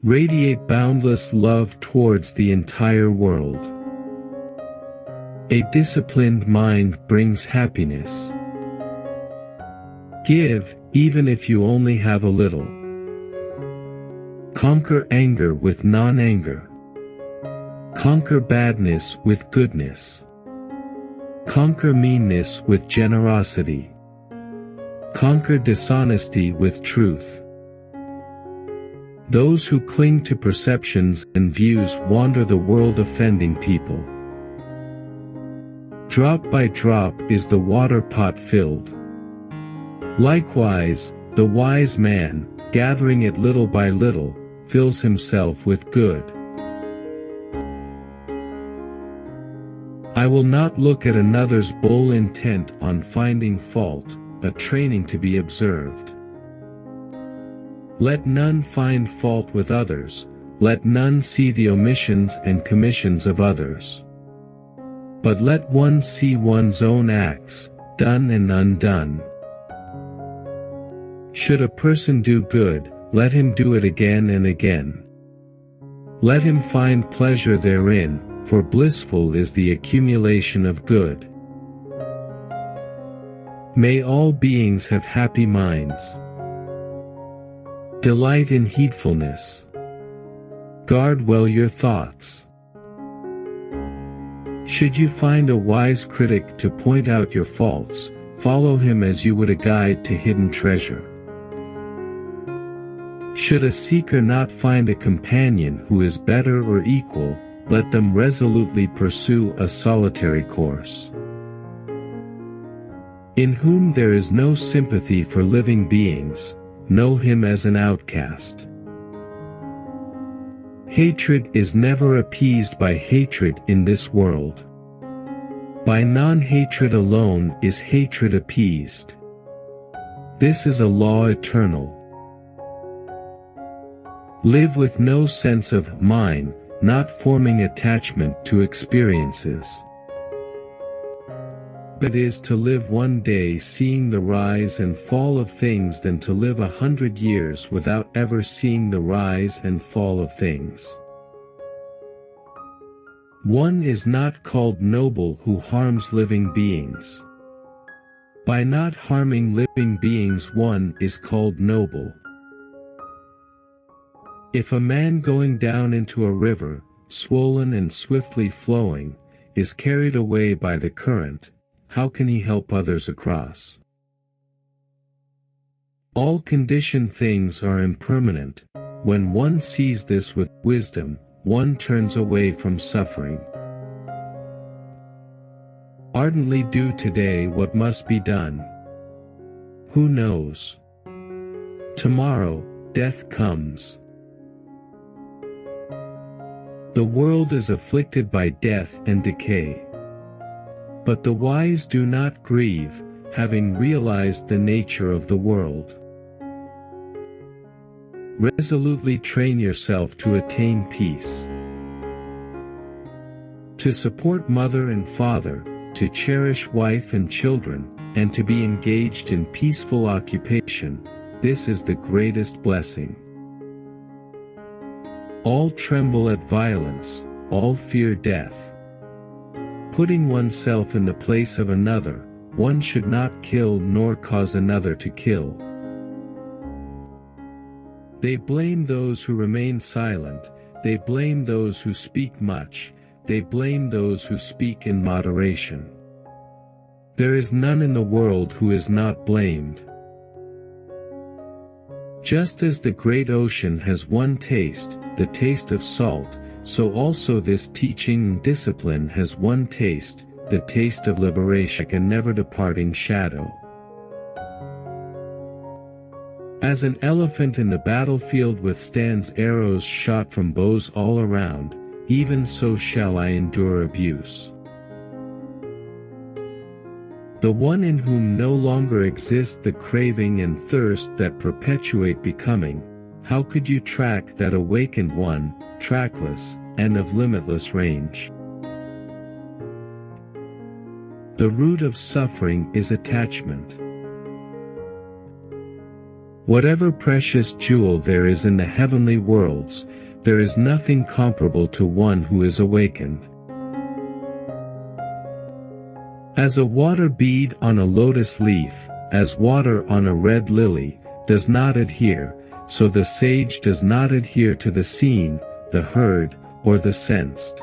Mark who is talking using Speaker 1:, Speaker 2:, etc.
Speaker 1: Radiate boundless love towards the entire world. A disciplined mind brings happiness. Give, even if you only have a little. Conquer anger with non-anger. Conquer badness with goodness. Conquer meanness with generosity. Conquer dishonesty with truth. Those who cling to perceptions and views wander the world offending people. Drop by drop is the water pot filled. Likewise, the wise man, gathering it little by little, fills himself with good. I will not look at another's bowl intent on finding fault, a training to be observed. Let none find fault with others, let none see the omissions and commissions of others. But let one see one's own acts, done and undone. Should a person do good, let him do it again and again. Let him find pleasure therein, for blissful is the accumulation of good. May all beings have happy minds. Delight in heedfulness. Guard well your thoughts. Should you find a wise critic to point out your faults, follow him as you would a guide to hidden treasure. Should a seeker not find a companion who is better or equal, let them resolutely pursue a solitary course. In whom there is no sympathy for living beings, know him as an outcast. Hatred is never appeased by hatred in this world. By non-hatred alone is hatred appeased. This is a law eternal. Live with no sense of mine, not forming attachment to experiences. But is to live one day seeing the rise and fall of things than to live 100 years without ever seeing the rise and fall of things. One is not called noble who harms living beings. By not harming living beings one is called noble. If a man going down into a river, swollen and swiftly flowing, is carried away by the current, how can he help others across? All conditioned things are impermanent. When one sees this with wisdom, one turns away from suffering. Ardently do today what must be done. Who knows? Tomorrow, death comes. The world is afflicted by death and decay. But the wise do not grieve, having realized the nature of the world. Resolutely train yourself to attain peace. To support mother and father, to cherish wife and children, and to be engaged in peaceful occupation, this is the greatest blessing. All tremble at violence, all fear death. Putting oneself in the place of another, one should not kill nor cause another to kill. They blame those who remain silent, they blame those who speak much, they blame those who speak in moderation. There is none in the world who is not blamed. Just as the great ocean has one taste, the taste of salt, so also this teaching and discipline has one taste, the taste of liberation, like a never departing shadow. As an elephant in the battlefield withstands arrows shot from bows all around, even so shall I endure abuse. The one in whom no longer exists the craving and thirst that perpetuate becoming, how could you track that awakened one, trackless, and of limitless range? The root of suffering is attachment. Whatever precious jewel there is in the heavenly worlds, there is nothing comparable to one who is awakened. As a water bead on a lotus leaf, as water on a red lily, does not adhere, so the sage does not adhere to the seen, the heard, or the sensed.